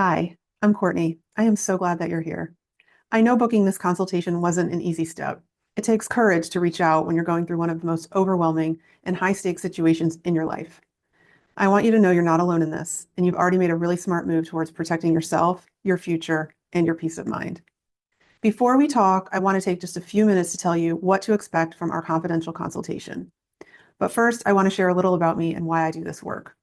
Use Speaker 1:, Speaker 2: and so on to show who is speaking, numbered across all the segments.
Speaker 1: Hi, I'm Courtney. I am so glad that you're here. I know booking this consultation wasn't an easy step. It takes courage to reach out when you're going through one of the most overwhelming and high-stakes situations in your life. I want you to know you're not alone in this, and you've already made a really smart move towards protecting yourself, your future, and your peace of mind. Before we talk, I want to take just a few minutes to tell you what to expect from our confidential consultation. But first, I want to share a little about me and why I do this work.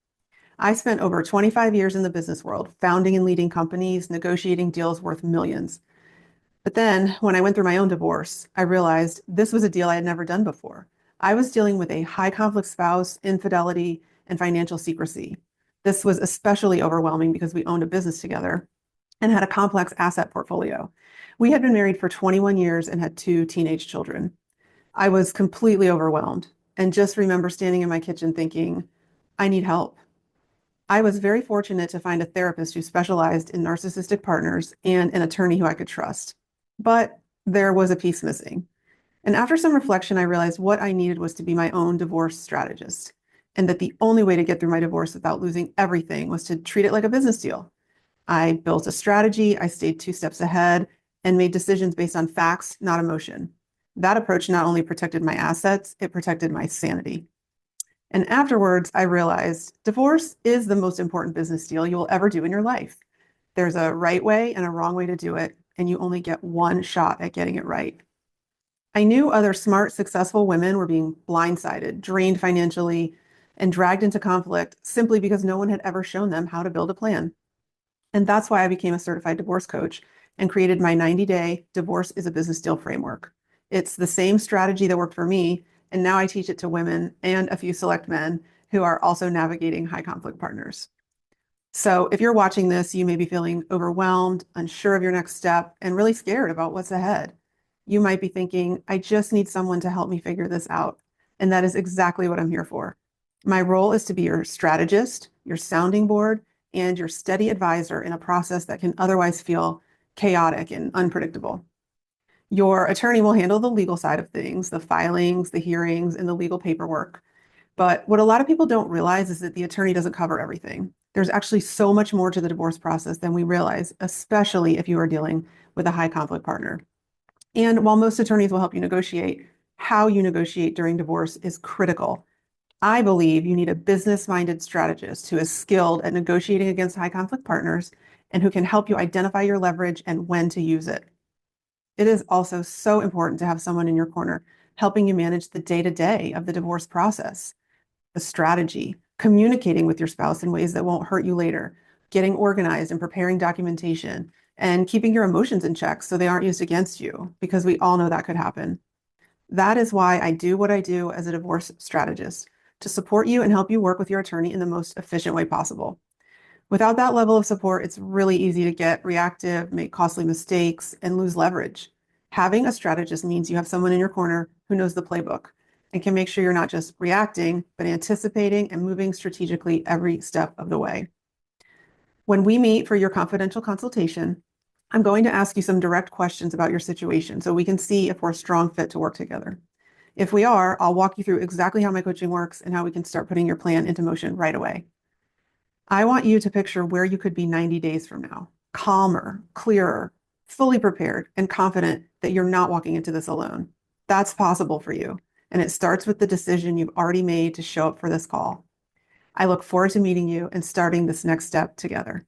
Speaker 1: I spent over 25 years in the business world, founding and leading companies, negotiating deals worth millions. But then, when I went through my own divorce, I realized this was a deal I had never done before. I was dealing with a high conflict spouse, infidelity, and financial secrecy. This was especially overwhelming because we owned a business together and had a complex asset portfolio. We had been married for 21 years and had two teenage children. I was completely overwhelmed and just remember standing in my kitchen thinking, I need help. I was very fortunate to find a therapist who specialized in narcissistic partners and an attorney who I could trust. But there was a piece missing. And after some reflection, I realized what I needed was to be my own divorce strategist, and that the only way to get through my divorce without losing everything was to treat it like a business deal. I built a strategy, I stayed two steps ahead, and made decisions based on facts, not emotion. That approach not only protected my assets, it protected my sanity. And afterwards, I realized divorce is the most important business deal you will ever do in your life. There's a right way and a wrong way to do it, and you only get one shot at getting it right. I knew other smart, successful women were being blindsided, drained financially, and dragged into conflict simply because no one had ever shown them how to build a plan. And that's why I became a certified divorce coach and created my 90-day Divorce is a Business Deal framework. It's the same strategy that worked for me, and now I teach it to women and a few select men who are also navigating high conflict partners. So if you're watching this, you may be feeling overwhelmed, unsure of your next step, and really scared about what's ahead. You might be thinking, I just need someone to help me figure this out. And that is exactly what I'm here for. My role is to be your strategist, your sounding board, and your steady advisor in a process that can otherwise feel chaotic and unpredictable. Your attorney will handle the legal side of things, the filings, the hearings, and the legal paperwork. But what a lot of people don't realize is that the attorney doesn't cover everything. There's actually so much more to the divorce process than we realize, especially if you are dealing with a high conflict partner. And while most attorneys will help you negotiate, how you negotiate during divorce is critical. I believe you need a business-minded strategist who is skilled at negotiating against high conflict partners and who can help you identify your leverage and when to use it. It is also so important to have someone in your corner helping you manage the day-to-day of the divorce process, the strategy, communicating with your spouse in ways that won't hurt you later, getting organized and preparing documentation, and keeping your emotions in check so they aren't used against you, because we all know that could happen. That is why I do what I do as a divorce strategist, to support you and help you work with your attorney in the most efficient way possible. Without that level of support, it's really easy to get reactive, make costly mistakes, and lose leverage. Having a strategist means you have someone in your corner who knows the playbook and can make sure you're not just reacting, but anticipating and moving strategically every step of the way. When we meet for your confidential consultation, I'm going to ask you some direct questions about your situation so we can see if we're a strong fit to work together. If we are, I'll walk you through exactly how my coaching works and how we can start putting your plan into motion right away. I want you to picture where you could be 90 days from now, calmer, clearer, fully prepared, and confident that you're not walking into this alone. That's possible for you. And it starts with the decision you've already made to show up for this call. I look forward to meeting you and starting this next step together.